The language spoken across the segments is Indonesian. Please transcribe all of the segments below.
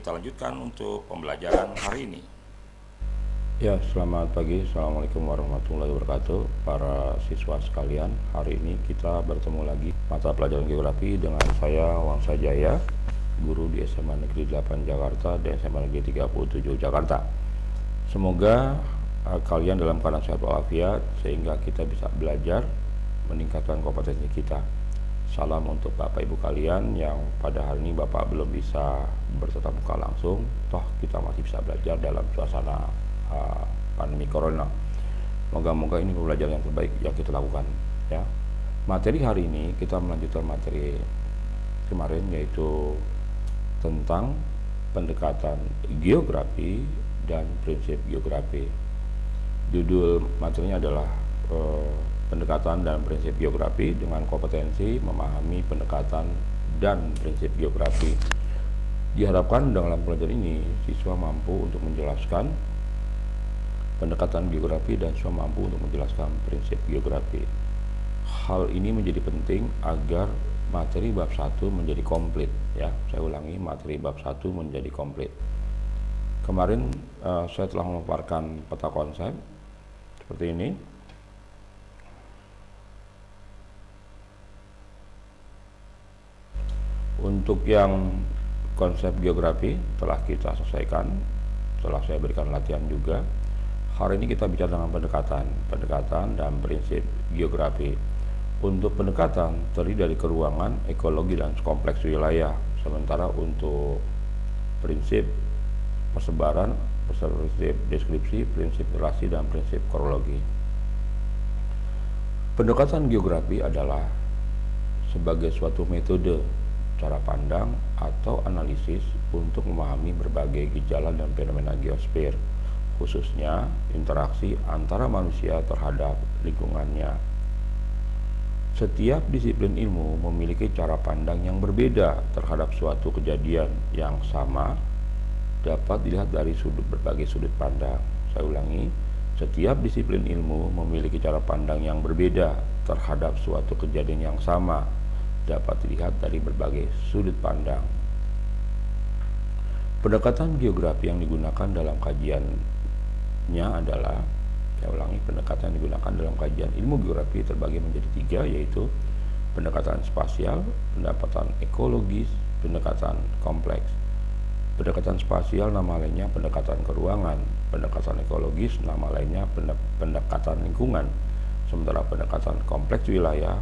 kita lanjutkan untuk pembelajaran hari ini. Ya, selamat pagi. Assalamualaikum warahmatullahi wabarakatuh. Para siswa sekalian, hari ini kita bertemu lagi mata pelajaran geografi dengan saya Wangsa Jaya, guru di SMA Negeri 8 Jakarta dan SMA Negeri 37 Jakarta. Semoga kalian dalam keadaan sehat walafiat sehingga kita bisa belajar meningkatkan kompetensi kita. Salam untuk Bapak Ibu kalian yang pada hari ini Bapak belum bisa bertatap muka langsung, toh kita masih bisa belajar dalam suasana pandemi corona. Moga-moga ini pembelajaran yang terbaik yang kita lakukan ya. Materi hari ini kita melanjutkan materi kemarin, yaitu tentang pendekatan geografi dan prinsip geografi. Judul materinya adalah pendekatan dan prinsip geografi dengan kompetensi memahami pendekatan dan prinsip geografi. Diharapkan dalam pelajaran ini siswa mampu untuk menjelaskan pendekatan geografi dan siswa mampu untuk menjelaskan prinsip geografi. Hal ini menjadi penting agar materi bab 1 menjadi komplit ya. Saya ulangi, materi bab 1 menjadi komplit. Kemarin saya telah memaparkan peta konsep seperti ini. Untuk yang konsep geografi telah kita selesaikan, setelah saya berikan latihan juga. Hari ini kita bicara tentang pendekatan dan prinsip geografi. Untuk pendekatan terdiri dari keruangan, ekologi, dan kompleks wilayah. Sementara untuk prinsip persebaran, prinsip deskripsi, prinsip relasi, dan prinsip kronologi. Pendekatan geografi adalah sebagai suatu metode cara pandang atau analisis untuk memahami berbagai gejala dan fenomena geosfer, khususnya interaksi antara manusia terhadap lingkungannya. Setiap disiplin ilmu memiliki cara pandang yang berbeda terhadap suatu kejadian yang sama dapat dilihat dari berbagai sudut pandang. Saya ulangi, setiap disiplin ilmu memiliki cara pandang yang berbeda terhadap suatu kejadian yang sama dapat dilihat dari berbagai sudut pandang. Pendekatan geografi yang digunakan dalam kajiannya adalah, saya ulangi, pendekatan yang digunakan dalam kajian ilmu geografi terbagi menjadi 3, yaitu pendekatan spasial, pendekatan ekologis, pendekatan kompleks. Pendekatan spasial nama lainnya pendekatan keruangan, pendekatan ekologis nama lainnya pendekatan lingkungan, sementara pendekatan kompleks wilayah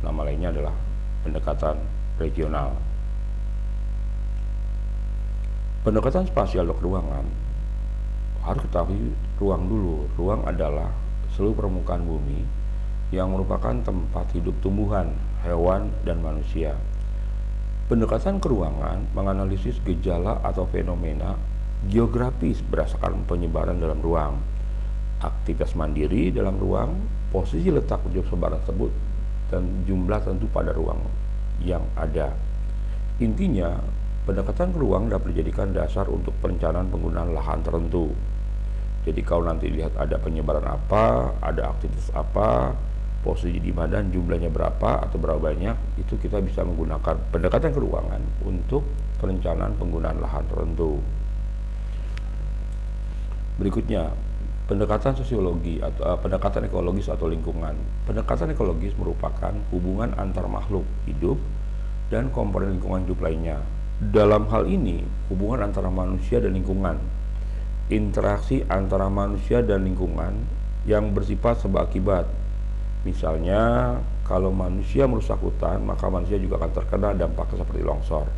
nama lainnya adalah pendekatan regional. Pendekatan spasial atau keruangan, harus ketahui ruang dulu. Ruang adalah seluruh permukaan bumi yang merupakan tempat hidup tumbuhan, hewan, dan manusia. Pendekatan keruangan menganalisis gejala atau fenomena geografis berdasarkan penyebaran dalam ruang, aktivitas mandiri dalam ruang, posisi letak objek sebaran tersebut, dan jumlah tentu pada ruang yang ada. Intinya, pendekatan ke ruang dapat dijadikan dasar untuk perencanaan penggunaan lahan tertentu. Jadi kalau nanti lihat ada penyebaran apa, ada aktivitas apa, posisi di mana, jumlahnya berapa atau berapa banyak, itu kita bisa menggunakan pendekatan ke ruangan untuk perencanaan penggunaan lahan tertentu. Berikutnya, pendekatan sosiologi atau pendekatan ekologis atau lingkungan. Pendekatan ekologis merupakan hubungan antar makhluk hidup dan komponen lingkungan hidup lainnya. Dalam hal ini, hubungan antara manusia dan lingkungan, interaksi antara manusia dan lingkungan yang bersifat sebab akibat. Misalnya, kalau manusia merusak hutan, maka manusia juga akan terkena dampaknya seperti longsor.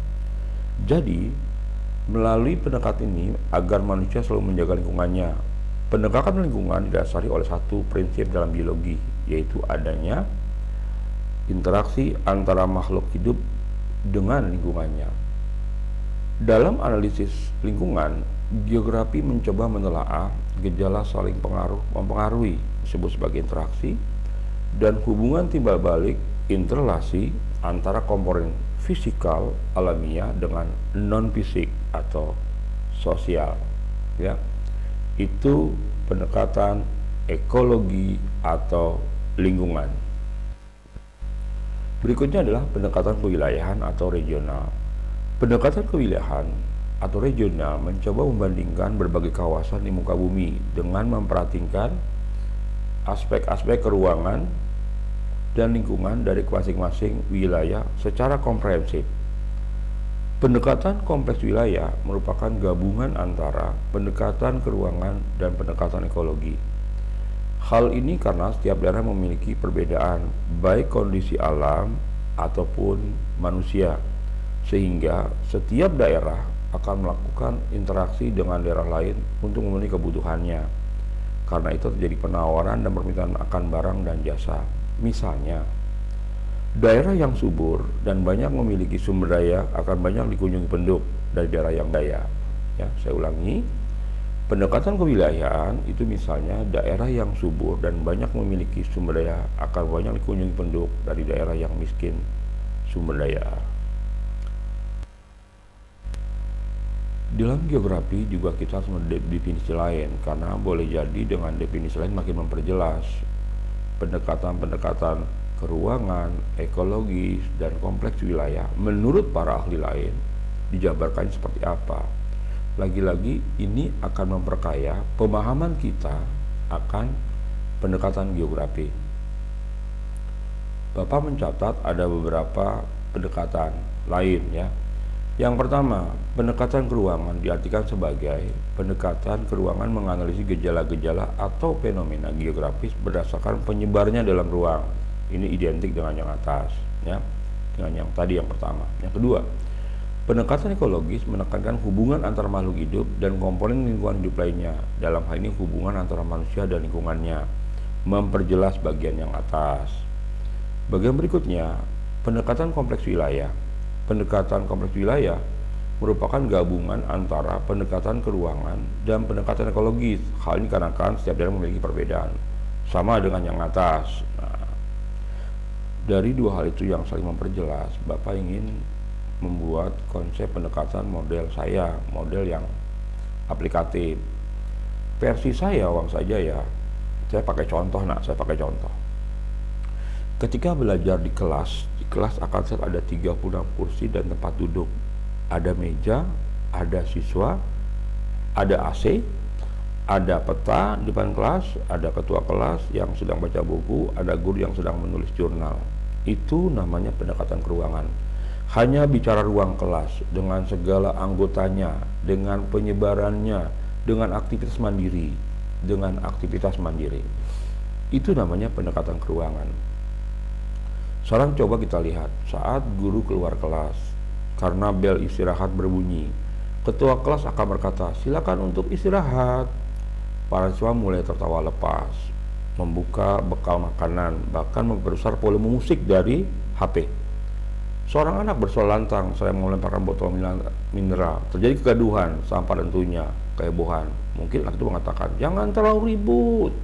Jadi, melalui pendekatan ini agar manusia selalu menjaga lingkungannya. Pendekatan lingkungan didasari oleh satu prinsip dalam biologi, yaitu adanya interaksi antara makhluk hidup dengan lingkungannya. Dalam analisis lingkungan, geografi mencoba menelaah gejala saling mempengaruhi, disebut sebagai interaksi, dan hubungan timbal balik interrelasi antara komponen fisikal alamiah dengan non-fisik atau sosial ya. Itu pendekatan ekologi atau lingkungan. Berikutnya adalah pendekatan kewilayahan atau regional. Pendekatan kewilayahan atau regional mencoba membandingkan berbagai kawasan di muka bumi dengan memperhatikan aspek-aspek keuangan dan lingkungan dari masing-masing wilayah secara komprehensif. Pendekatan kompleks wilayah merupakan gabungan antara pendekatan keuangan dan pendekatan ekologi. Hal ini karena setiap daerah memiliki perbedaan baik kondisi alam ataupun manusia, sehingga setiap daerah akan melakukan interaksi dengan daerah lain untuk memenuhi kebutuhannya. Karena itu terjadi penawaran dan permintaan akan barang dan jasa. Misalnya, daerah yang subur dan banyak memiliki sumber daya akan banyak dikunjungi penduduk dari daerah yang kaya. Ya, saya ulangi, pendekatan kewilayahan itu misalnya daerah yang subur dan banyak memiliki sumber daya akan banyak dikunjungi penduduk dari daerah yang miskin sumber daya. Dalam geografi juga kita harus definisi lain, karena boleh jadi dengan definisi lain makin memperjelas pendekatan-pendekatan keruangan, ekologis, dan kompleks wilayah menurut para ahli lain dijabarkan seperti apa. Lagi-lagi ini akan memperkaya pemahaman kita akan pendekatan geografi. Bapak mencatat ada beberapa pendekatan lain ya. Yang pertama, pendekatan keruangan diartikan sebagai pendekatan keruangan menganalisis gejala-gejala atau fenomena geografis berdasarkan penyebarnya dalam ruang. Ini identik dengan yang atas, ya, dengan yang tadi yang pertama. Yang kedua, pendekatan ekologis menekankan hubungan antara makhluk hidup dan komponen lingkungan hidup lainnya. Dalam hal ini hubungan antara manusia dan lingkungannya, memperjelas bagian yang atas. Bagian berikutnya, pendekatan kompleks wilayah. Pendekatan kompleks wilayah merupakan gabungan antara pendekatan keruangan dan pendekatan ekologis. Hal ini karena setiap daerah memiliki perbedaan, sama dengan yang atas. Nah, dari dua hal itu yang saling memperjelas, Bapak ingin membuat konsep pendekatan model saya, model yang aplikatif. Versi saya, Wangsa Jaya, saya pakai contoh, saya pakai contoh. Ketika belajar di kelas akan ada 36 kursi dan tempat duduk. Ada meja, ada siswa, ada AC, ada peta di depan kelas, ada ketua kelas yang sedang baca buku, ada guru yang sedang menulis jurnal. Itu namanya pendekatan keruangan. Hanya bicara ruang kelas dengan segala anggotanya, dengan penyebarannya, dengan aktivitas mandiri, Itu namanya pendekatan keruangan. Sekarang coba kita lihat saat guru keluar kelas karena bel istirahat berbunyi. Ketua kelas akan berkata, silakan untuk istirahat. Para siswa mulai tertawa lepas, membuka bekal makanan, bahkan memperbesar volume musik dari HP. Seorang anak bersuara lantang, saya melemparkan botol mineral. Terjadi kegaduhan, sampah tentunya, kehebohan. Mungkin anak itu mengatakan, jangan terlalu ribut.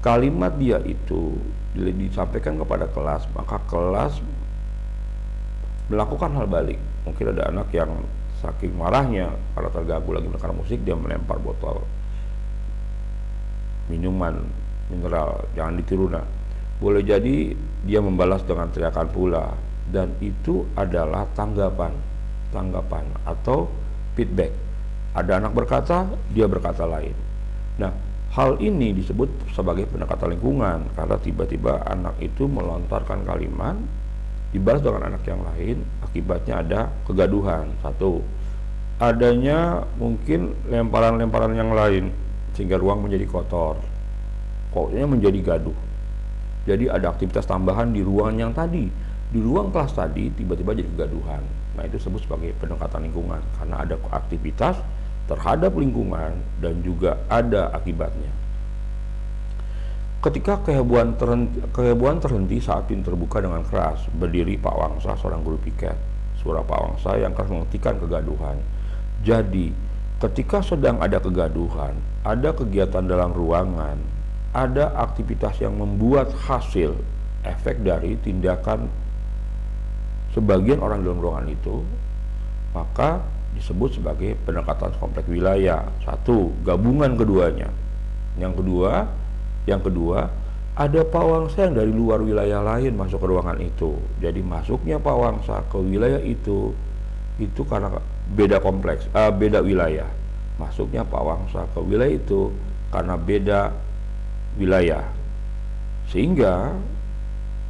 Kalimat dia itu disampaikan kepada kelas, maka kelas melakukan hal balik. Mungkin ada anak yang saking marahnya karena terganggu lagi mendengar musik, dia melempar botol minuman mineral, jangan ditiru. Boleh jadi dia membalas dengan teriakan pula, dan itu adalah tanggapan atau feedback. Ada anak berkata, dia berkata lain. Nah, hal ini disebut sebagai pendekatan lingkungan karena tiba-tiba anak itu melontarkan kalimat dibalas dengan anak yang lain, akibatnya ada kegaduhan. Satu, adanya mungkin lemparan-lemparan yang lain sehingga ruang menjadi kotor, pokoknya menjadi gaduh. Jadi ada aktivitas tambahan di ruangan yang tadi, di ruang kelas tadi tiba-tiba jadi kegaduhan. Nah, itu disebut sebagai pendekatan lingkungan karena ada aktivitas terhadap lingkungan dan juga ada akibatnya. Ketika kehebohan terhenti saat pintu terbuka dengan keras, berdiri Pak Wangsa, seorang guru piket. Suara Pak Wangsa yang keras menghentikan kegaduhan. Jadi, ketika sedang ada kegaduhan, ada kegiatan dalam ruangan, ada aktivitas yang membuat hasil efek dari tindakan sebagian orang dalam ruangan itu, maka disebut sebagai pendekatan kompleks wilayah. Satu, gabungan keduanya. Yang kedua, ada Pak Wangsa yang dari luar wilayah lain masuk ke ruangan itu. Jadi masuknya Pak Wangsa ke wilayah itu karena beda kompleks, beda wilayah. Masuknya Pak Wangsa ke wilayah itu karena beda wilayah, sehingga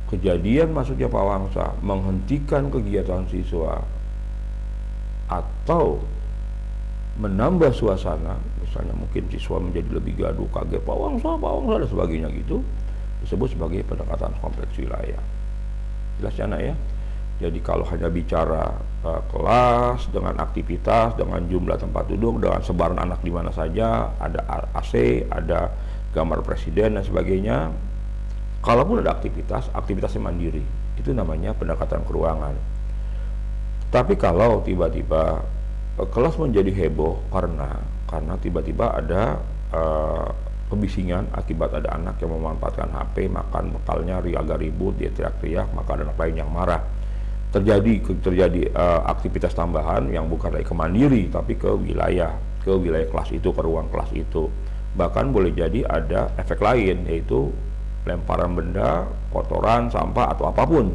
kejadian masuknya Pak Wangsa menghentikan kegiatan siswa atau menambah suasana, misalnya mungkin siswa menjadi lebih gaduh, kaget Pak Wangsa dan sebagainya gitu, disebut sebagai pendekatan kompleks wilayah. Jelas ya, Nak ya? Jadi kalau hanya bicara kelas dengan aktivitas, dengan jumlah tempat duduk, dengan sebaran anak di mana saja, ada AC, ada gambar presiden dan sebagainya. Kalaupun ada aktivitasnya mandiri, itu namanya pendekatan keruangan. Tapi kalau tiba-tiba kelas menjadi heboh karena tiba-tiba ada kebisingan akibat ada anak yang memanfaatkan HP, makan bekalnya agak ribut, dia teriak-teriak, maka ada anak lain yang marah. Terjadi aktivitas tambahan yang bukan lagi ke mandiri tapi ke wilayah kelas itu, ke ruang kelas itu. Bahkan boleh jadi ada efek lain, yaitu lemparan benda, kotoran, sampah atau apapun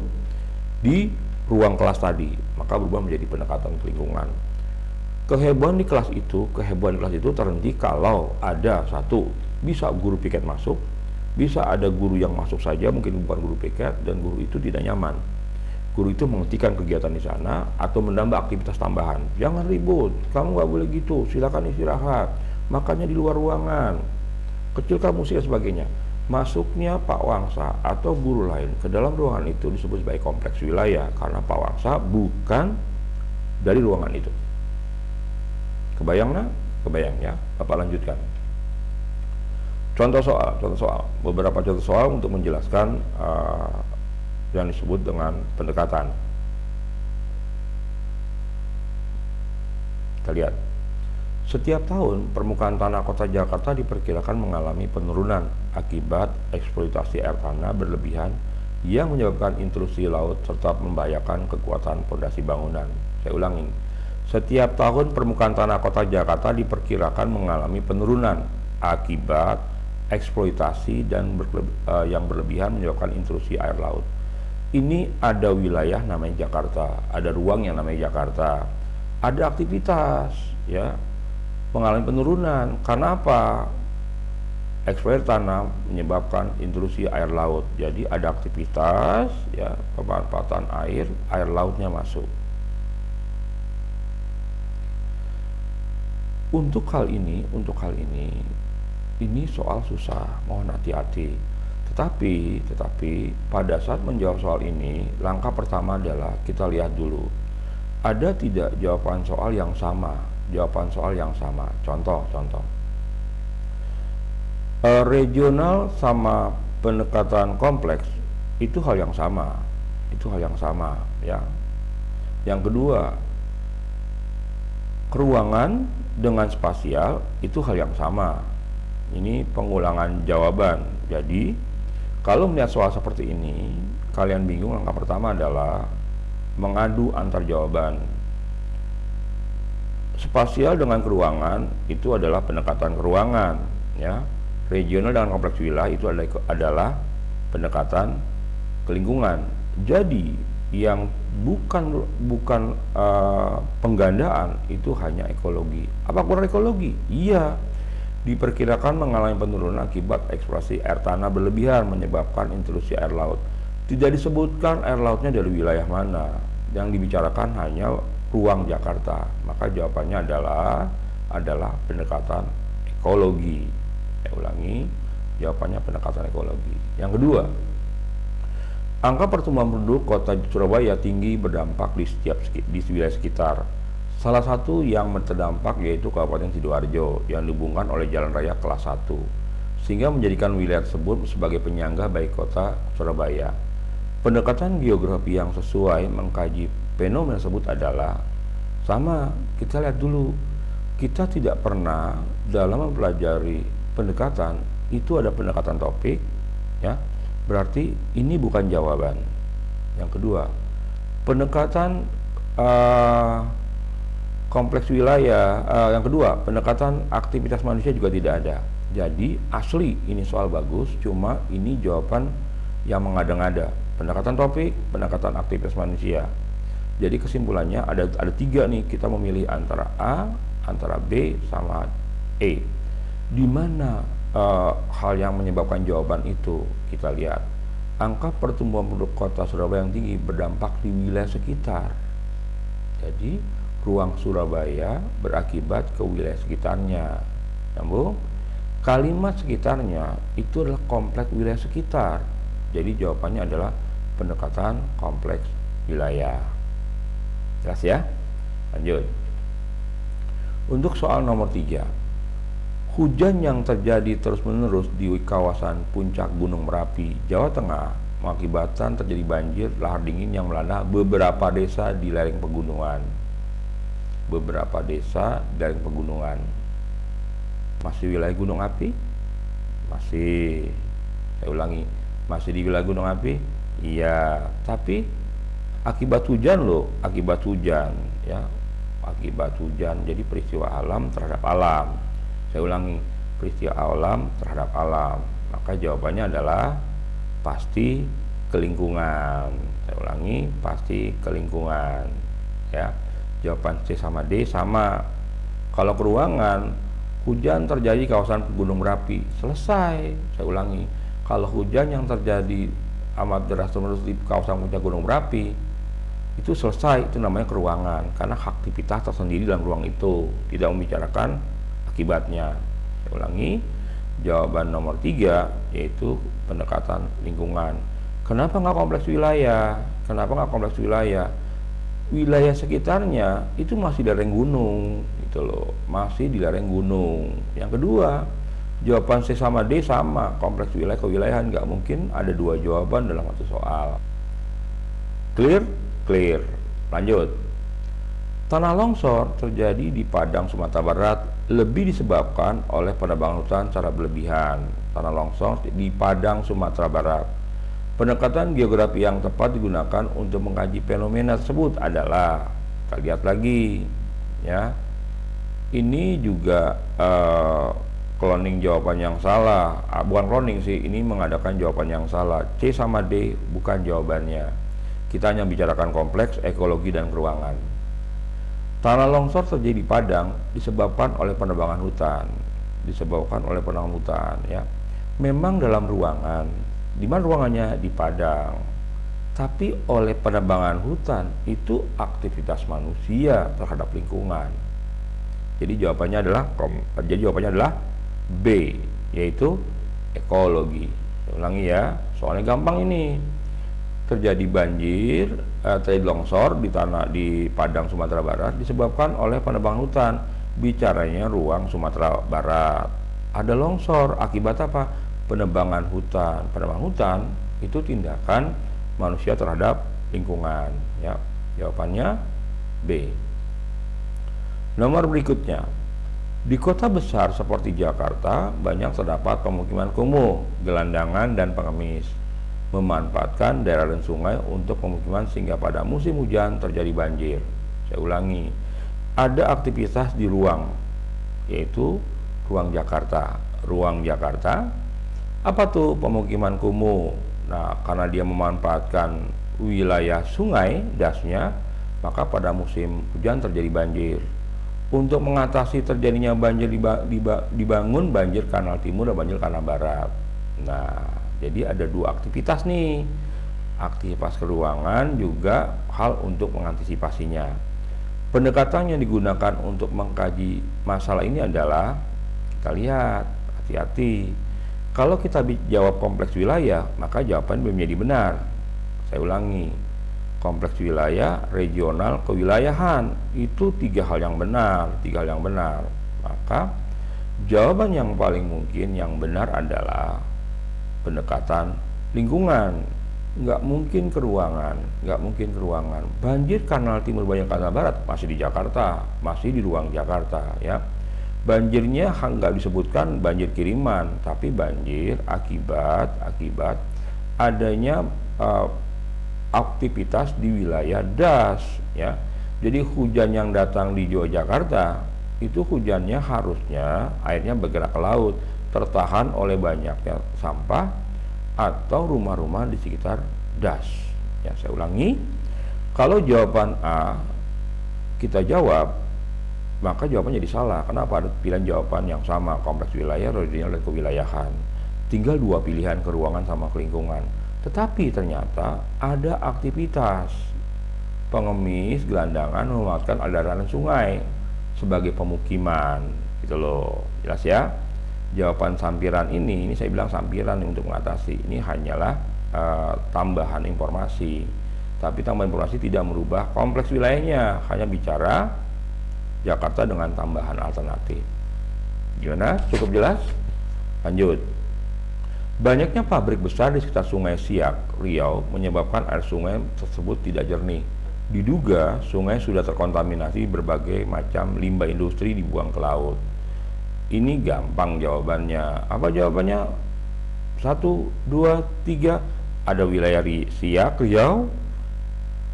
di ruang kelas tadi, maka berubah menjadi pendekatan lingkungan. Kehebohan di kelas itu terhenti kalau ada satu, bisa guru piket masuk, bisa ada guru yang masuk saja, mungkin bukan guru piket, dan guru itu tidak nyaman. Guru itu menghentikan kegiatan di sana atau menambah aktivitas tambahan. Jangan ribut, kamu nggak boleh gitu, silakan istirahat, makannya di luar ruangan, kecilkan musik dan sebagainya. Masuknya Pak Wangsa atau guru lain ke dalam ruangan itu disebut sebagai kompleks wilayah karena Pak Wangsa bukan dari ruangan itu. Kebayang ya? Bapak lanjutkan. Contoh soal, beberapa contoh soal untuk menjelaskan yang disebut dengan pendekatan. Kita lihat, setiap tahun permukaan tanah kota Jakarta diperkirakan mengalami penurunan akibat eksploitasi air tanah berlebihan yang menyebabkan intrusi laut serta membahayakan kekuatan fondasi bangunan. Saya ulangi, setiap tahun permukaan tanah kota Jakarta diperkirakan mengalami penurunan akibat eksploitasi yang berlebihan menyebabkan intrusi air laut. Ini ada wilayah namanya Jakarta, ada ruang yang namanya Jakarta, ada aktivitas ya mengalami penurunan. Karena apa? Eksploitasi tanah menyebabkan intrusi air laut. Jadi ada aktivitas ya pemanfaatan air lautnya masuk. Untuk hal ini soal susah, mohon hati-hati. Tetapi pada saat menjawab soal ini, langkah pertama adalah kita lihat dulu, ada tidak jawaban soal yang sama. Contoh, regional sama pendekatan kompleks itu hal yang sama ya. Yang kedua, keruangan dengan spasial itu hal yang sama. Ini pengulangan jawaban. Jadi kalau melihat soal seperti ini, kalian bingung, langkah pertama adalah mengadu antar jawaban. Spasial dengan keruangan itu adalah pendekatan keruangan, ya. Regional dengan kompleks wilayah itu adalah pendekatan kelingkungan. Jadi yang bukan penggandaan itu hanya ekologi. Apa kurang ekologi? Iya. Diperkirakan mengalami penurunan akibat eksplorasi air tanah berlebihan menyebabkan intrusi air laut. Tidak disebutkan air lautnya dari wilayah mana. Yang dibicarakan hanya ruang Jakarta. Maka jawabannya adalah pendekatan ekologi. Saya ulangi, jawabannya pendekatan ekologi. Yang kedua, angka pertumbuhan penduduk kota Surabaya tinggi berdampak di wilayah sekitar. Salah satu yang terdampak yaitu Kabupaten Sidoarjo yang dihubungkan oleh jalan raya kelas 1, sehingga menjadikan wilayah tersebut sebagai penyangga bagi kota Surabaya. Pendekatan geografi yang sesuai mengkaji fenomena tersebut adalah sama. Kita lihat dulu, kita tidak pernah dalam mempelajari pendekatan itu ada pendekatan topik, ya. Berarti ini bukan jawaban. Yang kedua, pendekatan kompleks wilayah, yang kedua, pendekatan aktivitas manusia juga tidak ada. Jadi asli ini soal bagus, cuma ini jawaban yang mengada-ngada. Pendekatan topik, pendekatan aktivitas manusia. Jadi kesimpulannya ada tiga nih, kita memilih antara A, antara B, sama E. Di mana hal yang menyebabkan jawaban itu? Kita lihat, angka pertumbuhan penduduk kota Surabaya yang tinggi berdampak di wilayah sekitar. Jadi ruang Surabaya berakibat ke wilayah sekitarnya. Nyambung? Kalimat sekitarnya itu adalah kompleks wilayah sekitar. Jadi jawabannya adalah pendekatan kompleks wilayah. Jelas ya? Lanjut. Untuk soal nomor 3, hujan yang terjadi terus-menerus di kawasan puncak Gunung Merapi, Jawa Tengah mengakibatkan terjadi banjir lahar dingin yang melanda beberapa desa di lereng pegunungan. Beberapa desa di lereng pegunungan. Masih wilayah gunung api? Masih. Saya ulangi, masih di wilayah gunung api? Iya, tapi akibat hujan loh, akibat hujan ya. Akibat hujan, jadi peristiwa alam terhadap alam. Saya ulangi, peristiwa alam terhadap alam. Maka jawabannya adalah pasti ke lingkungan. Saya ulangi, pasti ke lingkungan ya. Jawaban C sama D sama. Kalau ke ruangan, hujan terjadi di kawasan Gunung Merapi, selesai. Saya ulangi, kalau hujan yang terjadi amat deras terus di kawasan puncak Gunung Merapi, itu selesai, itu namanya ke ruangan, karena aktivitas tersendiri dalam ruang itu, tidak membicarakan akibatnya. Saya ulangi, jawaban nomor 3 yaitu pendekatan lingkungan. Kenapa nggak kompleks wilayah? Kenapa nggak kompleks wilayah? Wilayah sekitarnya itu masih di lereng gunung, gitu loh, masih di lereng gunung. Yang kedua, jawaban C sama D sama, kompleks wilayah kewilayahan, nggak mungkin ada dua jawaban dalam satu soal. Clear? Clear. Lanjut. Tanah longsor terjadi di Padang, Sumatera Barat lebih disebabkan oleh penebangan hutan secara berlebihan. Tanah longsor di Padang, Sumatera Barat. Pendekatan geografi yang tepat digunakan untuk mengkaji fenomena tersebut adalah, kita lihat lagi ya. Ini juga cloning jawaban yang salah. Bukan cloning sih, ini mengadakan jawaban yang salah. C sama D bukan jawabannya. Kita hanya bicarakan kompleks, ekologi, dan keruangan. Tanah longsor terjadi di Padang disebabkan oleh penebangan hutan. Disebabkan oleh penebangan hutan ya. Memang dalam ruangan, di mana ruangannya? Di Padang. Tapi oleh penebangan hutan itu aktivitas manusia terhadap lingkungan. Jadi jawabannya adalah B, yaitu ekologi. Saya ulangi ya, soalnya gampang ini. Terjadi banjir, terjadi longsor di Padang, Sumatera Barat disebabkan oleh penebangan hutan. Bicaranya ruang Sumatera Barat. Ada longsor akibat apa? Penebangan hutan. Penebangan hutan itu tindakan manusia terhadap lingkungan ya. Jawabannya B. Nomor berikutnya, di kota besar seperti Jakarta banyak terdapat pemukiman kumuh, gelandangan, dan pengemis, memanfaatkan daerah dan sungai untuk pemukiman sehingga pada musim hujan terjadi banjir. Saya ulangi, ada aktivitas di ruang, yaitu ruang Jakarta. Ruang Jakarta, apa tuh? Pemukiman kumuh. Nah, karena dia memanfaatkan wilayah sungai, dasnya, maka pada musim hujan terjadi banjir. Untuk mengatasi terjadinya banjir dibangun banjir kanal timur dan banjir kanal barat. Nah, jadi ada dua aktivitas nih. Aktivitas keruangan juga hal untuk mengantisipasinya. Pendekatan yang digunakan untuk mengkaji masalah ini adalah, kita lihat, hati-hati. Kalau kita jawab kompleks wilayah, maka jawaban menjadi benar. Saya ulangi, kompleks wilayah, regional, kewilayahan, itu tiga hal yang benar. Maka jawaban yang paling mungkin yang benar adalah pendekatan lingkungan. Nggak mungkin keruangan. Banjir kanal timur, banjir kanal barat masih di Jakarta, masih di ruang Jakarta ya. Banjirnya nggak disebutkan banjir kiriman, tapi banjir akibat adanya aktivitas di wilayah das ya. Jadi hujan yang datang di Yogyakarta itu hujannya harusnya airnya bergerak ke laut, tertahan oleh banyaknya sampah atau rumah-rumah di sekitar das. Ya, saya ulangi, Kalau jawaban A kita jawab, maka jawabannya jadi salah. Kenapa? Ada pilihan jawaban yang sama, kompleks wilayah, rodinal, dan kewilayahan. Tinggal dua pilihan, keruangan sama kelingkungan. Tetapi ternyata ada aktivitas pengemis gelandangan memanfaatkan aliran sungai sebagai pemukiman, gitu loh. Jelas ya? Jawaban sampiran ini saya bilang sampiran untuk mengatasi. Ini hanyalah tambahan informasi. Tapi tambahan informasi tidak merubah kompleks wilayahnya, hanya bicara Jakarta dengan tambahan alternatif. Gimana? Cukup jelas? Lanjut. Banyaknya pabrik besar di sekitar Sungai Siak, Riau menyebabkan air sungai tersebut tidak jernih. Diduga sungai sudah terkontaminasi berbagai macam limbah industri dibuang ke laut. Ini gampang jawabannya. Apa jawabannya? 1, 2, 3. Ada wilayah Siak, Riau,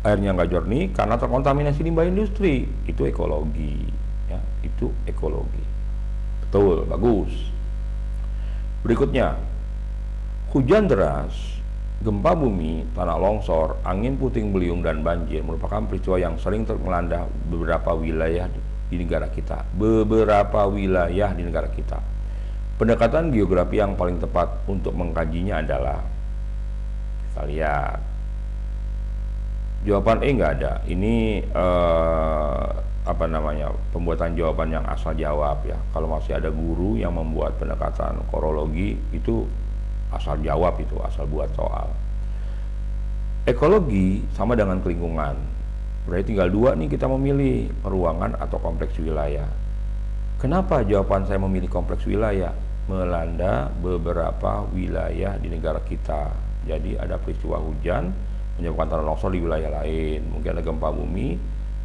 airnya nggak jernih karena terkontaminasi limbah industri. Itu ekologi, ya, itu ekologi. Betul, bagus. Berikutnya, hujan deras, gempa bumi, tanah longsor, angin puting beliung, dan banjir merupakan peristiwa yang sering melanda beberapa wilayah di negara kita. Pendekatan geografi yang paling tepat untuk mengkajinya adalah, kita lihat, jawaban E nggak ada. Ini pembuatan jawaban yang asal jawab ya. Kalau masih ada guru yang membuat pendekatan korologi, itu asal jawab, itu asal buat soal. Ekologi sama dengan kelingkungan. Berarti tinggal dua nih kita memilih, peruangan atau kompleks wilayah. Kenapa jawaban saya memilih kompleks wilayah? Melanda beberapa wilayah di negara kita. Jadi ada peristiwa hujan menyebabkan tanah longsor di wilayah lain, mungkin ada gempa bumi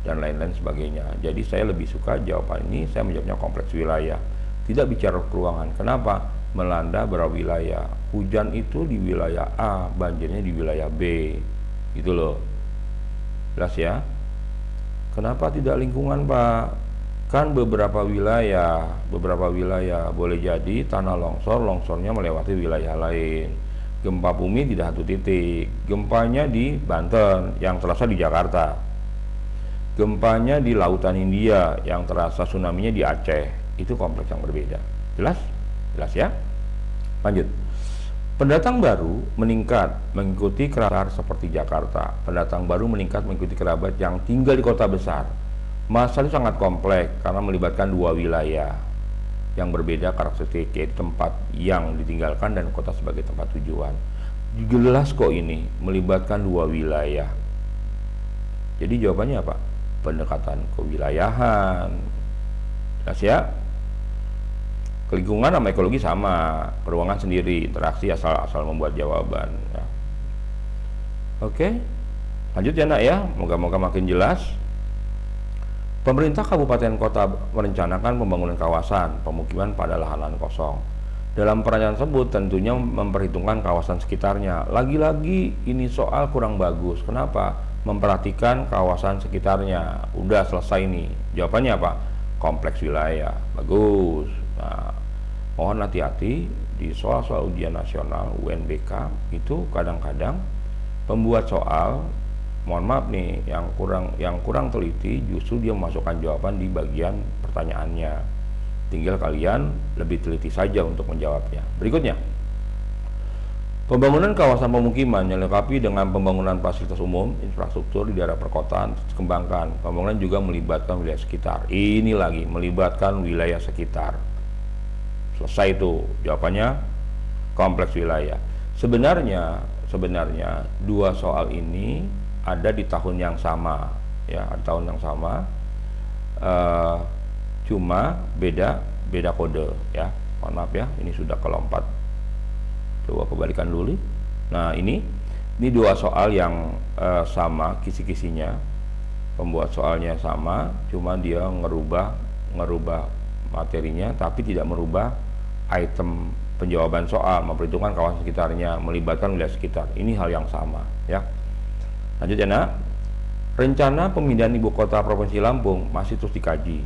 dan lain-lain sebagainya. Jadi saya lebih suka jawaban ini, saya menjawabnya kompleks wilayah. Tidak bicara peruangan. Kenapa? Melanda beberapa wilayah. Hujan itu di wilayah A, banjirnya di wilayah B. Gitu loh. Jelas ya? Kenapa tidak lingkungan, Pak? Kan beberapa wilayah boleh jadi tanah longsornya melewati wilayah lain. Gempa bumi tidak satu titik. Gempanya di Banten, yang terasa di Jakarta. Gempanya di Lautan Hindia, yang terasa tsunami-nya di Aceh. Itu kompleks yang berbeda. Jelas? Jelas ya? Lanjut. Pendatang baru meningkat mengikuti kerabat seperti Jakarta. Pendatang baru meningkat mengikuti kerabat yang tinggal di kota besar. Masalah itu sangat kompleks karena melibatkan dua wilayah yang berbeda karakteristik, yaitu tempat yang ditinggalkan dan kota sebagai tempat tujuan. Jelas kok ini melibatkan dua wilayah. Jadi jawabannya apa? Pendekatan kewilayahan. Jelas ya? Kelingkungan sama ekologi sama, peruangan sendiri, interaksi asal membuat jawaban ya. Oke, lanjut ya nak ya, moga-moga makin jelas. Pemerintah kabupaten kota merencanakan pembangunan kawasan pemukiman pada lahan kosong. Dalam perencanaan tersebut tentunya memperhitungkan kawasan sekitarnya. Lagi-lagi ini soal kurang bagus. Kenapa? Memperhatikan kawasan sekitarnya. Udah selesai nih. Jawabannya apa? Kompleks wilayah. Bagus. Nah, mohon hati-hati di soal-soal ujian nasional UNBK itu kadang-kadang pembuat soal, mohon maaf nih, yang kurang teliti justru dia memasukkan jawaban di bagian pertanyaannya. Tinggal kalian lebih teliti saja untuk menjawabnya. Berikutnya, pembangunan kawasan pemukiman yang dilengkapi dengan pembangunan fasilitas umum, infrastruktur di daerah perkotaan dikembangkan. Pembangunan juga melibatkan wilayah sekitar. Ini lagi melibatkan wilayah sekitar. Selesai itu jawabannya kompleks wilayah. Sebenarnya dua soal ini ada di tahun yang sama ya, di tahun yang sama, cuma beda kode ya. Mohon maaf ya, ini sudah kelompat. Coba kebalikan dulu. Nah ini dua soal yang sama kisi-kisinya, pembuat soalnya sama, cuma dia ngerubah materinya, tapi tidak merubah item penjawaban soal, memperhitungkan kawasan sekitarnya, melibatkan wilayah sekitar. Ini hal yang sama ya. Lanjut ya nak. Rencana pemindahan ibu kota Provinsi Lampung masih terus dikaji.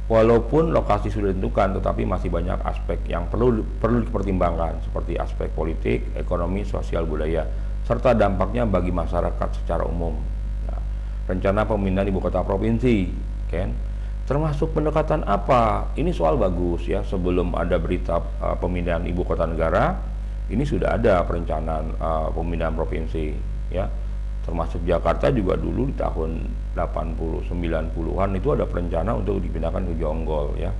Walaupun lokasi sudah ditentukan, tetapi masih banyak aspek yang perlu dipertimbangkan, seperti aspek politik, ekonomi, sosial, budaya, serta dampaknya bagi masyarakat secara umum. Nah, rencana pemindahan ibu kota provinsi, kan? Termasuk pendekatan apa? Ini soal bagus ya. Sebelum ada berita pemindahan ibu kota negara, ini sudah ada perencanaan pemindahan provinsi, ya. Termasuk Jakarta juga dulu di tahun 80 90-an itu ada perencana untuk dipindahkan ke Jonggol, ya.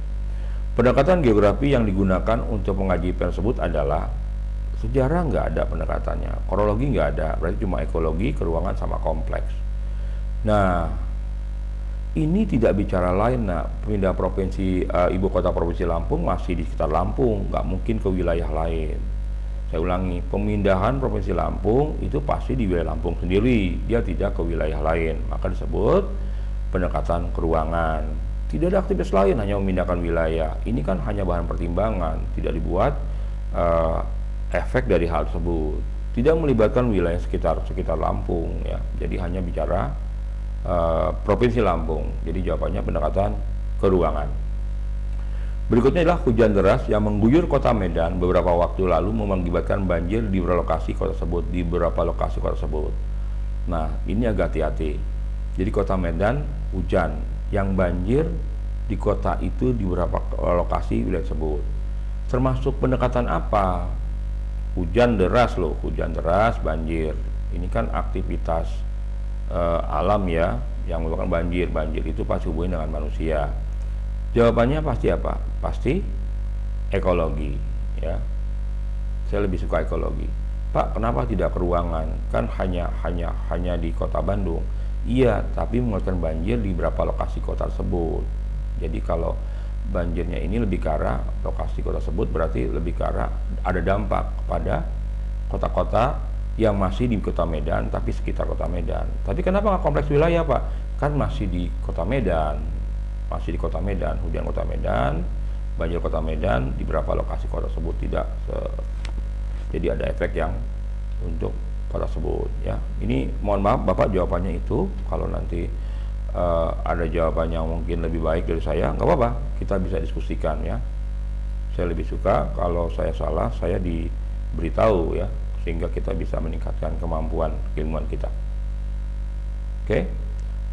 Pendekatan geografi yang digunakan untuk mengaji tersebut adalah sejarah, nggak ada pendekatannya, kronologi nggak ada, berarti cuma ekologi, keruangan sama kompleks. Nah, ini tidak bicara lain. Nah, pindah provinsi ibu kota provinsi Lampung masih di sekitar Lampung, nggak mungkin ke wilayah lain. Saya ulangi, pemindahan provinsi Lampung itu pasti di wilayah Lampung sendiri, dia tidak ke wilayah lain. Maka disebut pendekatan keruangan. Tidak ada aktivitas lain, hanya memindahkan wilayah. Ini kan hanya bahan pertimbangan, tidak dibuat efek dari hal tersebut. Tidak melibatkan wilayah sekitar Lampung, ya. Jadi hanya bicara Provinsi Lampung. Jadi jawabannya pendekatan keruangan. Berikutnya adalah hujan deras yang mengguyur kota Medan beberapa waktu lalu mengakibatkan banjir di beberapa lokasi kota tersebut. Nah, ini agak hati-hati. Jadi kota Medan hujan, yang banjir di kota itu di beberapa lokasi wilayah tersebut. Termasuk pendekatan apa? Hujan deras loh, hujan deras, banjir. Ini kan aktivitas alam ya, yang menyebabkan banjir. Banjir itu pasti hubungannya dengan manusia. Jawabannya pasti apa? Pasti ekologi, ya. Saya lebih suka ekologi. Pak, kenapa tidak keruangan? Kan hanya di kota Bandung. Iya, tapi mengeluarkan banjir di beberapa lokasi kota tersebut. Jadi kalau banjirnya ini lebih ke arah lokasi kota tersebut, berarti lebih ke arah ada dampak kepada kota-kota yang masih di kota Medan tapi sekitar kota Medan. Tapi kenapa nggak kompleks wilayah, Pak? Kan masih di kota Medan, hujan kota Medan, banjir kota Medan di beberapa lokasi kota tersebut jadi ada efek yang untuk kota tersebut, ya. Ini mohon maaf Bapak, jawabannya itu. Kalau nanti ada jawaban yang mungkin lebih baik dari saya, nggak apa-apa, kita bisa diskusikan, ya. Saya lebih suka kalau saya salah, saya diberitahu, ya, sehingga kita bisa meningkatkan kemampuan keilmuan kita. Oke.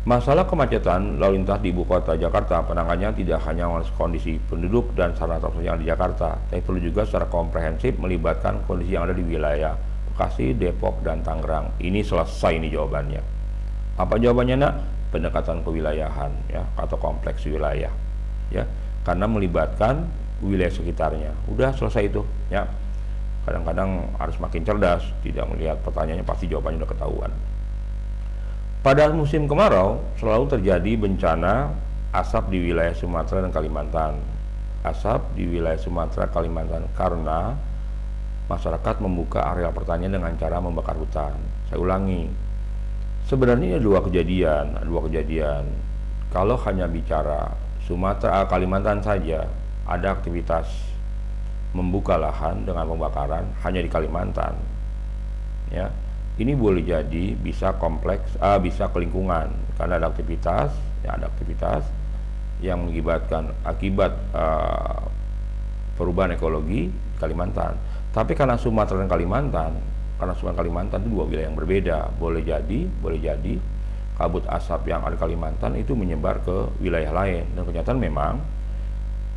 Masalah kemacetan lalu lintas di ibu kota Jakarta penanganannya tidak hanya kondisi penduduk dan sarana transportasi yang ada di Jakarta, tapi perlu juga secara komprehensif melibatkan kondisi yang ada di wilayah Bekasi, Depok, dan Tangerang. Ini selesai nih jawabannya. Apa jawabannya, Nak? Pendekatan kewilayahan, ya, atau kompleks wilayah, ya, karena melibatkan wilayah sekitarnya. Udah selesai itu, ya. Kadang-kadang harus makin cerdas, tidak melihat pertanyaannya, pasti jawabannya udah ketahuan. Pada musim kemarau selalu terjadi bencana asap di wilayah Sumatera dan Kalimantan. Asap di wilayah Sumatera Kalimantan karena masyarakat membuka area pertanian dengan cara membakar hutan. Saya ulangi, sebenarnya ada dua kejadian. Kalau hanya bicara Sumatera Kalimantan saja, ada aktivitas membuka lahan dengan pembakaran hanya di Kalimantan, ya. Ini boleh jadi bisa kompleks, bisa ke lingkungan karena ada aktivitas yang mengakibatkan perubahan ekologi di Kalimantan. Tapi karena Sumatera dan Kalimantan itu dua wilayah yang berbeda, boleh jadi kabut asap yang ada di Kalimantan itu menyebar ke wilayah lain, dan kenyataan memang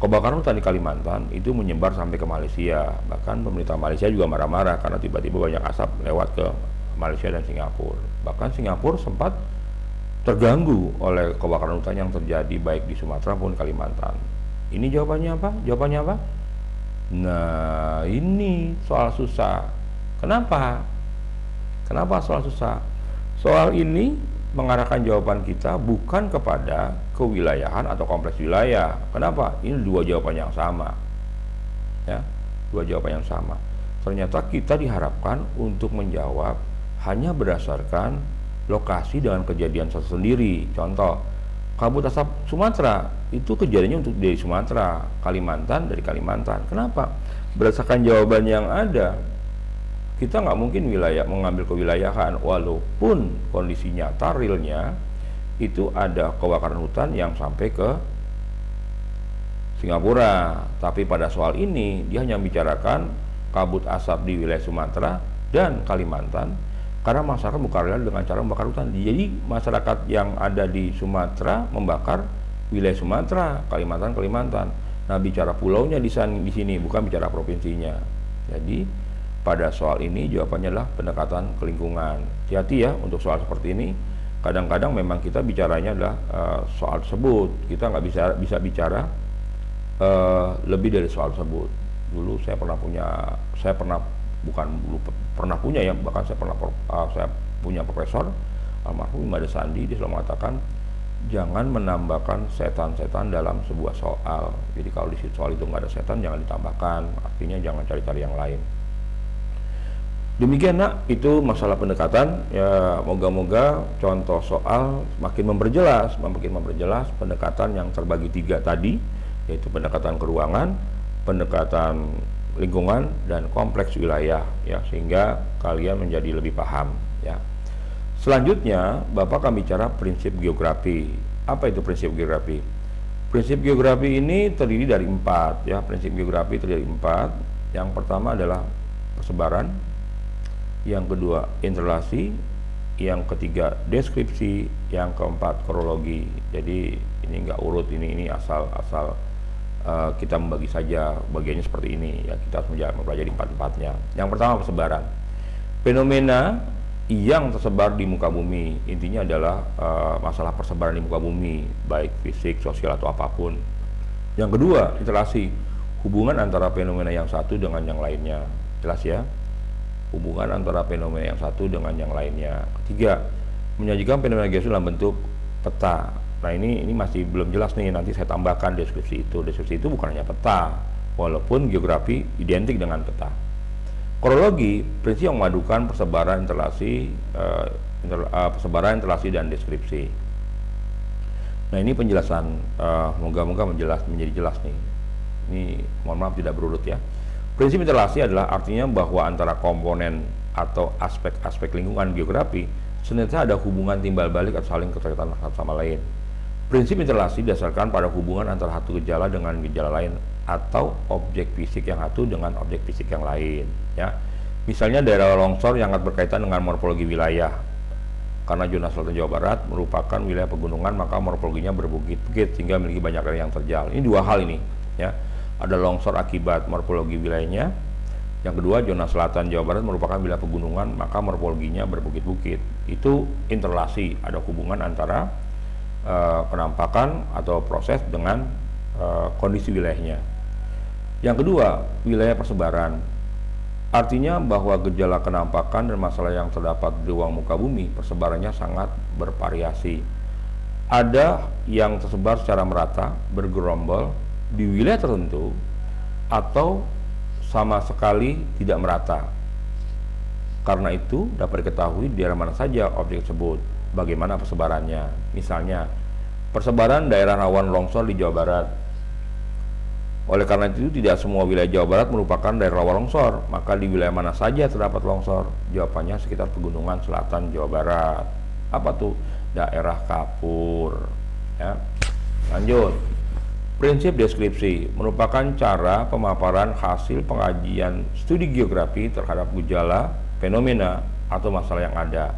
kebakaran hutan di Kalimantan itu menyebar sampai ke Malaysia. Bahkan pemerintah Malaysia juga marah-marah karena tiba-tiba banyak asap lewat ke Malaysia dan Singapura. Bahkan Singapura sempat terganggu oleh kebakaran hutan yang terjadi baik di Sumatera maupun Kalimantan. Ini jawabannya apa? Nah, ini soal susah. Kenapa soal susah? Soal ini mengarahkan jawaban kita bukan kepada kewilayahan atau kompleks wilayah. Kenapa? Ini dua jawaban yang sama, ya, Ternyata kita diharapkan untuk menjawab hanya berdasarkan lokasi dengan kejadian tersendiri. Contoh, kabut asap Sumatera itu kejadiannya untuk dari Sumatera, Kalimantan dari Kalimantan. Kenapa? Berdasarkan jawaban yang ada, kita nggak mungkin mengambil kewilayahan, walaupun kondisi nyata realnya itu ada kebakaran hutan yang sampai ke Singapura. Tapi pada soal ini dia hanya membicarakan kabut asap di wilayah Sumatera dan Kalimantan. Karena masyarakat membakar wilayah dengan cara membakar hutan. Jadi masyarakat yang ada di Sumatera membakar wilayah Sumatera, Kalimantan. Nah, bicara pulaunya di sini, bukan bicara provinsinya. Jadi pada soal ini jawabannya adalah pendekatan ke lingkungan. Hati-hati ya untuk soal seperti ini. Kadang-kadang memang kita bicaranya adalah soal tersebut. Kita nggak bisa bicara lebih dari soal tersebut. Dulu saya punya profesor almarhum Imade Sandi. Dia selalu mengatakan jangan menambahkan setan-setan dalam sebuah soal. Jadi kalau di soal itu nggak ada setan, jangan ditambahkan. Artinya jangan cari-cari yang lain. Demikian nak, itu masalah pendekatan. Ya, moga-moga contoh soal makin memperjelas pendekatan yang terbagi 3 tadi, yaitu pendekatan keuangan, pendekatan lingkungan, dan kompleks wilayah, ya, sehingga kalian menjadi lebih paham, ya. Selanjutnya, Bapak akan bicara prinsip geografi. Apa itu prinsip geografi? Prinsip geografi ini terdiri dari 4, ya. Prinsip geografi terdiri dari 4. Yang pertama adalah persebaran, yang kedua interlasi, yang ketiga deskripsi, yang keempat kronologi. Jadi ini enggak urut, ini asal kita membagi saja bagiannya seperti ini, ya. Kita harus mempelajari 4-4-nya. Yang pertama persebaran. Fenomena yang tersebar di muka bumi, intinya adalah masalah persebaran di muka bumi, baik fisik, sosial atau apapun. Yang kedua, interlasi, hubungan antara fenomena yang satu dengan yang lainnya. Jelas ya? Hubungan antara fenomena yang satu dengan yang lainnya. Ketiga, menyajikan fenomena geografi dalam bentuk peta. Nah, ini masih belum jelas nih, nanti saya tambahkan deskripsi itu. Deskripsi itu bukan hanya peta, walaupun geografi identik dengan peta. Kronologi, prinsip yang memadukan persebaran, interlasi, dan deskripsi. Nah, ini penjelasan, moga-moga menjadi jelas nih. Ini mohon maaf tidak berurut ya. Prinsip interlasi adalah artinya bahwa antara komponen atau aspek-aspek lingkungan geografi senantiasa ada hubungan timbal balik atau saling keterkaitan satu sama lain. Prinsip interlasi didasarkan pada hubungan antara satu gejala dengan gejala lain atau objek fisik yang satu dengan objek fisik yang lain, ya. Misalnya daerah longsor yang akan berkaitan dengan morfologi wilayah. Karena zona selatan Jawa Barat merupakan wilayah pegunungan, maka morfologinya berbukit-bukit sehingga memiliki banyak area yang terjal. Ini 2 hal ini, ya. Ada longsor akibat morfologi wilayahnya. Yang kedua, zona selatan Jawa Barat merupakan wilayah pegunungan, maka morfologinya berbukit-bukit. Itu interlasi, ada hubungan antara penampakan atau proses dengan kondisi wilayahnya. Yang kedua, wilayah persebaran. Artinya bahwa gejala kenampakan dan masalah yang terdapat di ruang muka bumi, persebarannya sangat bervariasi. Ada yang tersebar secara merata, bergerombol di wilayah tertentu, atau sama sekali tidak merata. Karena itu dapat diketahui di daerah mana saja objek tersebut, bagaimana persebarannya. Misalnya persebaran daerah rawan longsor di Jawa Barat. Oleh karena itu tidak semua wilayah Jawa Barat merupakan daerah rawan longsor. Maka di wilayah mana saja terdapat longsor? Jawabannya sekitar pegunungan selatan Jawa Barat. Apa tuh? Daerah Kapur, ya. Lanjut. Prinsip deskripsi merupakan cara pemaparan hasil pengajian studi geografi terhadap gejala, fenomena, atau masalah yang ada.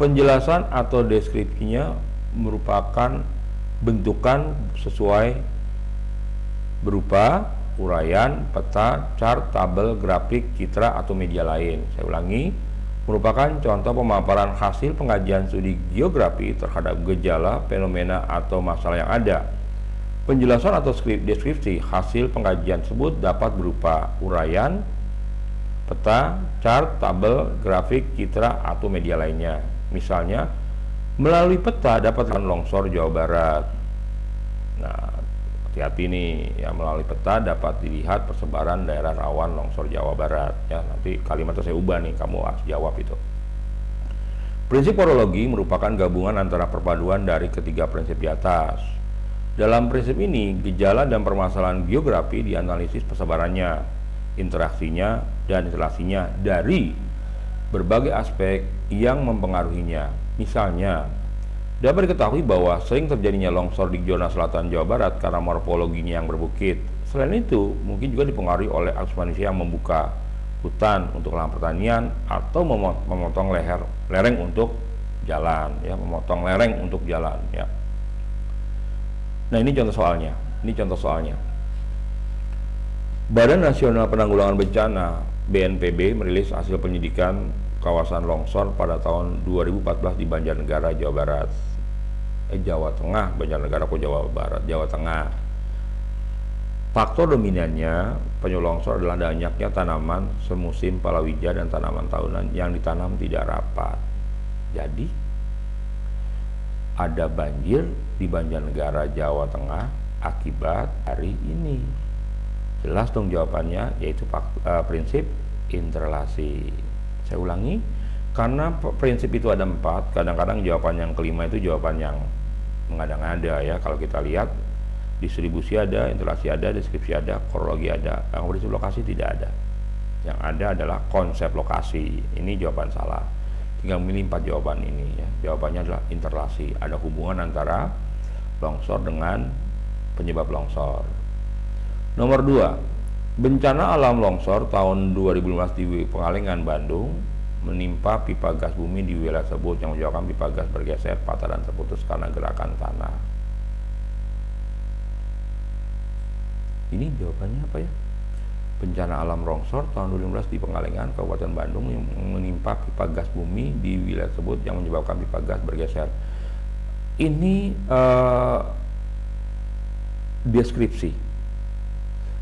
Penjelasan atau deskripsinya merupakan bentukan sesuai berupa uraian, peta, chart, tabel, grafik, citra, atau media lain. Saya ulangi, merupakan contoh pemaparan hasil pengajian studi geografi terhadap gejala, fenomena, atau masalah yang ada. Penjelasan atau deskripsi hasil pengajian tersebut dapat berupa uraian, peta, chart, tabel, grafik, citra, atau media lainnya. Misalnya, melalui peta dapat longsor Jawa Barat. Nah, hati-hati nih, ya, melalui peta dapat dilihat persebaran daerah rawan longsor Jawa Barat. Ya, nanti kalimatnya saya ubah nih, kamu harus jawab itu. Prinsip kronologi merupakan gabungan antara perpaduan dari ketiga prinsip di atas. Dalam prinsip ini, gejala dan permasalahan geografi dianalisis persebarannya, interaksinya, dan interlasinya dari berbagai aspek yang mempengaruhinya. Misalnya, dapat diketahui bahwa sering terjadinya longsor di zona selatan Jawa Barat karena morfologinya yang berbukit. Selain itu, mungkin juga dipengaruhi oleh arus manusia yang membuka hutan untuk lahan pertanian atau memotong lereng untuk jalan, ya, memotong lereng untuk jalan, ya. Nah, ini contoh soalnya. Badan Nasional Penanggulangan Bencana (BNPB) merilis hasil penyidikan kawasan longsor pada tahun 2014 di Banjarnegara, Jawa Barat. Jawa Tengah, Banjarnegara kok Jawa Barat, Jawa Tengah. Faktor dominannya penyebab longsor adalah banyaknya tanaman semusim palawija dan tanaman tahunan yang ditanam tidak rapat. Jadi, ada banjir di Banjarnegara, Jawa Tengah akibat hari ini. Jelas dong jawabannya, yaitu prinsip interrelasi. Saya ulangi, karena prinsip itu ada 4, kadang-kadang jawaban yang kelima itu jawaban yang mengada-ngada, ya. Kalau kita lihat, distribusi ada, interrelasi ada, deskripsi ada, korologi ada, yang prinsip lokasi tidak ada. Yang ada adalah konsep lokasi. Ini jawaban salah. Tinggal memilih 4 jawaban ini, ya. Jawabannya adalah interrelasi. Ada hubungan antara longsor dengan penyebab longsor. Nomor 2, bencana alam longsor tahun 2015 di Pengalengan, Bandung menimpa pipa gas bumi di wilayah tersebut yang menyebabkan pipa gas bergeser, patah dan terputus karena gerakan tanah. Ini jawabannya apa, ya? Bencana alam longsor tahun 2015 di Pengalengan, Kabupaten Bandung yang menimpa pipa gas bumi di wilayah tersebut yang menyebabkan pipa gas bergeser. Ini deskripsi.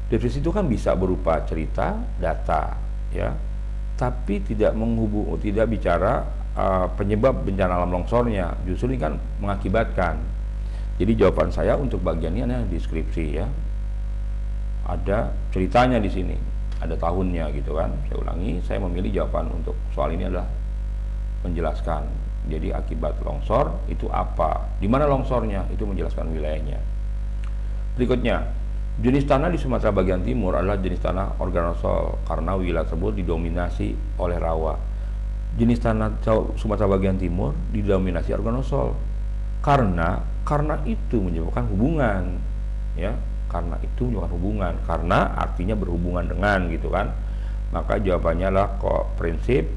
Deskripsi itu kan bisa berupa cerita, data, ya, tapi tidak bicara penyebab bencana alam longsornya. Justru ini kan mengakibatkan. Jadi jawaban saya untuk bagian ini adalah deskripsi, ya. Ada ceritanya di sini, ada tahunnya, gitu kan. Saya ulangi, saya memilih jawaban untuk soal ini adalah menjelaskan. Jadi akibat longsor itu apa? Di mana longsornya? Itu menjelaskan wilayahnya. Berikutnya, jenis tanah di Sumatera bagian timur adalah jenis tanah organosol karena wilayah tersebut didominasi oleh rawa. Jenis tanah Sumatera bagian timur didominasi organosol karena itu menyebabkan hubungan, ya. Karena itu menyebabkan hubungan, karena artinya berhubungan dengan, gitu kan. Maka jawabannya adalah kok prinsip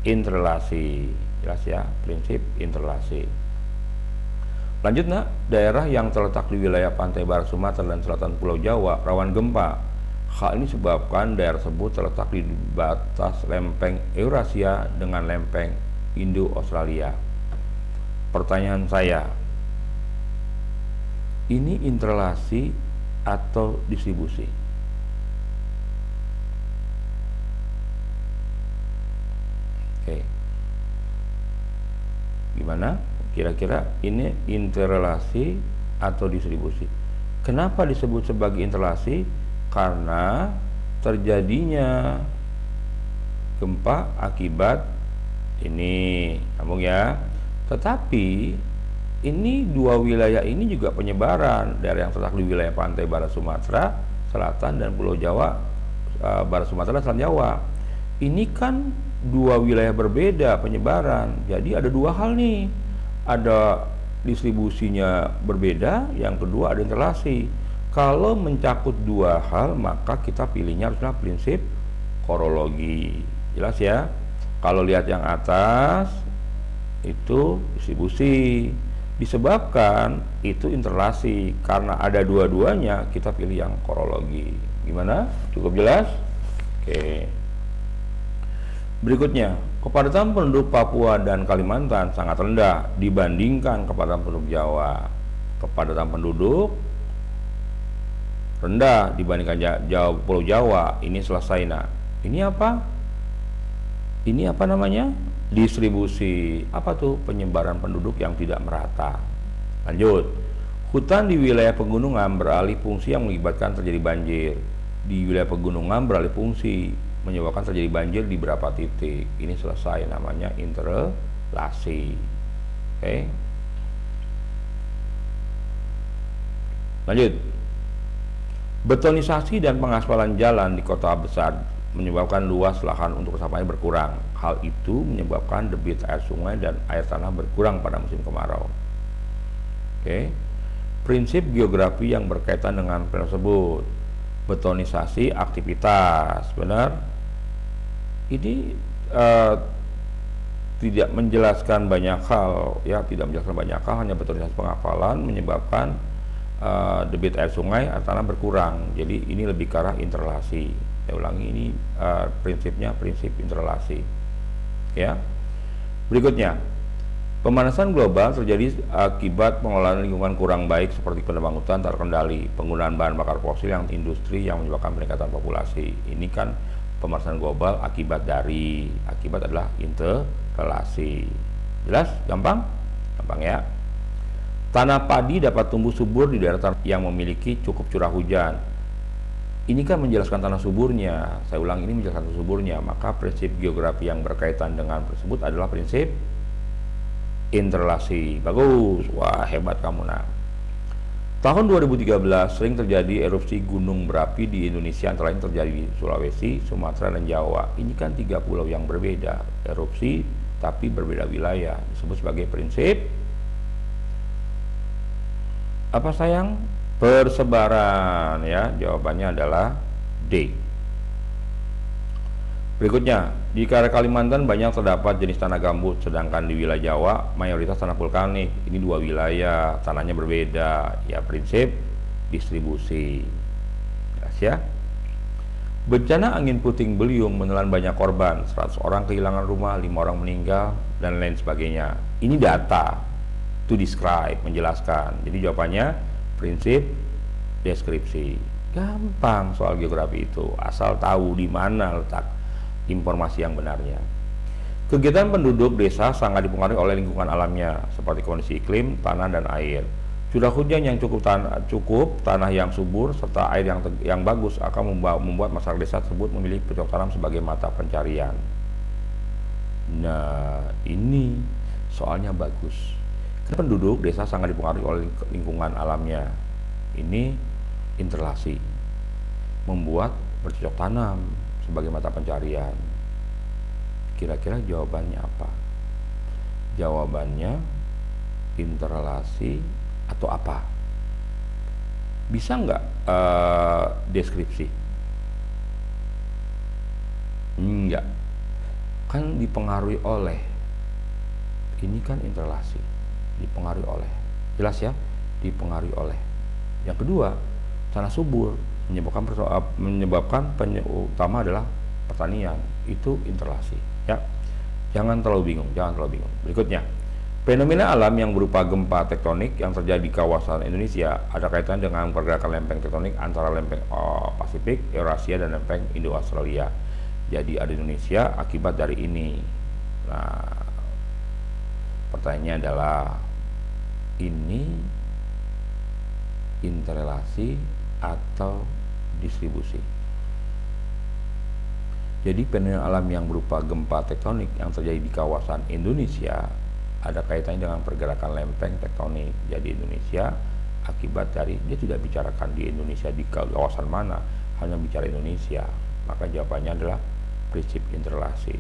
interrelasi. Jelas, ya, prinsip interrelasi. Lanjut, daerah yang terletak di wilayah pantai barat Sumatera dan selatan Pulau Jawa rawan gempa. Hal ini sebabkan daerah tersebut terletak di batas lempeng Eurasia dengan lempeng Indo-Australia. Pertanyaan saya, ini interrelasi atau distribusi? Oke. Gimana? Kira-kira ini interrelasi atau distribusi? Kenapa disebut sebagai interrelasi? Karena terjadinya gempa akibat ini, nyambung, ya. Tetapi ini dua wilayah ini juga penyebaran, daerah yang terletak di wilayah pantai barat Sumatera Selatan dan Pulau Jawa, barat Sumatera dan Jawa. Ini kan dua wilayah berbeda penyebaran. Jadi ada dua hal nih. Ada distribusinya berbeda, yang kedua ada interrelasi. Kalau mencakup dua hal, maka kita pilihnya harusnya prinsip korologi. Jelas, ya? Kalau lihat yang atas, itu distribusi. Disebabkan itu interrelasi. Karena ada dua-duanya, kita pilih yang korologi. Gimana? Cukup jelas? Oke. Berikutnya, kepadatan penduduk Papua dan Kalimantan sangat rendah dibandingkan kepadatan penduduk Jawa. Kepadatan penduduk rendah dibandingkan Pulau Jawa. Ini selesai. Nah, ini apa? Ini apa namanya? Distribusi. Apa tuh? Penyebaran penduduk yang tidak merata. Lanjut. Hutan di wilayah pegunungan beralih fungsi yang mengakibatkan terjadi banjir. Di wilayah pegunungan beralih fungsi menyebabkan terjadi banjir di beberapa titik. Ini selesai, namanya interrelasi. Oke. Lanjut. Betonisasi dan pengaspalan jalan di kota besar menyebabkan luas lahan untuk resapan air berkurang. Hal itu menyebabkan debit air sungai dan air tanah berkurang pada musim kemarau. Oke. Prinsip geografi yang berkaitan dengan tersebut. Betonisasi aktivitas, benar? ini tidak menjelaskan banyak hal, ya, tidak menjelaskan banyak hal, hanya berorientasi penghafalan menyebabkan debit air sungai atau tanah berkurang. Jadi ini lebih ke arah interrelasi. Saya ulangi, ini prinsipnya prinsip interrelasi. Ya. Berikutnya, pemanasan global terjadi akibat pengelolaan lingkungan kurang baik seperti penebang hutan tak terkendali, penggunaan bahan bakar fosil yang industri yang menyebabkan peningkatan populasi. Ini kan pemanasan global akibat adalah interrelasi. Jelas? Gampang? Gampang ya. Tanah padi dapat tumbuh subur di daerah tanah yang memiliki cukup curah hujan. Ini kan menjelaskan tanah suburnya. Saya ulang, ini menjelaskan tanah suburnya. Maka prinsip geografi yang berkaitan dengan tersebut adalah prinsip interrelasi. Bagus. Wah, hebat kamu nak. Tahun 2013 sering terjadi erupsi gunung berapi di Indonesia, antara lain terjadi di Sulawesi, Sumatera, dan Jawa. Ini kan 3 pulau yang berbeda. Erupsi tapi berbeda wilayah. Disebut sebagai prinsip apa sayang? Persebaran, ya. Jawabannya adalah D. Berikutnya, di Kalimantan banyak terdapat jenis tanah gambut, sedangkan di wilayah Jawa mayoritas tanah vulkanik. Ini 2 wilayah, tanahnya berbeda. Ya, prinsip distribusi. Jelas ya. Bencana angin puting beliung menelan banyak korban, 100 orang kehilangan rumah, 5 orang meninggal, dan lain sebagainya. Ini data, to describe, menjelaskan. Jadi jawabannya prinsip deskripsi. Gampang soal geografi itu, asal tahu di mana letak informasi yang benarnya. Kegiatan penduduk desa sangat dipengaruhi oleh lingkungan alamnya, seperti kondisi iklim, tanah, dan air. Curah hujan yang cukup, tanah yang subur, serta air yang bagus akan membuat masyarakat desa tersebut memilih bercocok tanam sebagai mata pencarian. Nah, ini soalnya bagus. Penduduk desa sangat dipengaruhi oleh lingkungan alamnya. Ini interrelasi, membuat bercocok tanam sebagai mata pencarian. Kira-kira jawabannya apa? Jawabannya interrelasi atau apa? Bisa nggak deskripsi? Enggak, kan dipengaruhi oleh. Ini kan interrelasi, dipengaruhi oleh. Jelas ya? Dipengaruhi oleh. Yang kedua, tanah subur menyebabkan utama adalah pertanian. Itu interrelasi, ya. Jangan terlalu bingung, Berikutnya, fenomena alam yang berupa gempa tektonik yang terjadi di kawasan Indonesia ada kaitan dengan pergerakan lempeng tektonik antara lempeng Pasifik, Eurasia, dan lempeng Indo-Australia. Jadi ada Indonesia akibat dari ini. Nah, pertanyaannya adalah, ini interrelasi atau distribusi? Jadi fenomena alam yang berupa gempa tektonik yang terjadi di kawasan Indonesia ada kaitannya dengan pergerakan lempeng tektonik. Jadi Indonesia akibat dari, dia tidak bicarakan di Indonesia di kawasan mana, hanya bicara Indonesia. Maka jawabannya adalah prinsip interrelasi.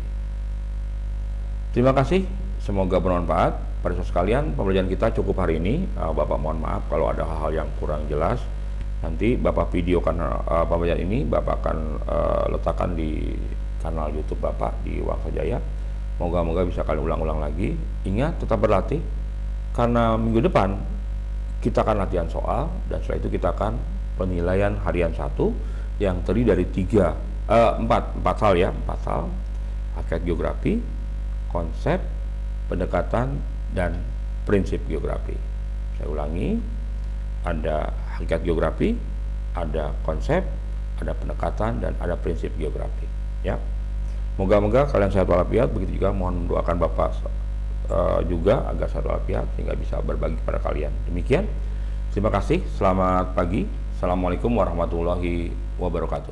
Terima kasih, semoga bermanfaat. Pada sekalian, pembelajaran kita cukup hari ini. Bapak mohon maaf kalau ada hal-hal yang kurang jelas. Nanti Bapak videokan pembelajaran ini, Bapak akan letakkan di kanal YouTube Bapak di Wangsa Jaya. Moga-moga bisa kalian ulang-ulang lagi. Ingat, tetap berlatih, karena minggu depan kita akan latihan soal, dan setelah itu kita akan penilaian harian 1 yang terdiri dari 4 hal ya, 4 hal: hakikat geografi, konsep, pendekatan, dan prinsip geografi. Saya ulangi, ada hakikat geografi, ada konsep, ada pendekatan, dan ada prinsip geografi, ya. Moga-moga kalian sehat walafiat. Begitu juga mohon doakan Bapak juga agar sehat walafiat sehingga bisa berbagi kepada kalian. Demikian, terima kasih, selamat pagi. Assalamualaikum warahmatullahi wabarakatuh.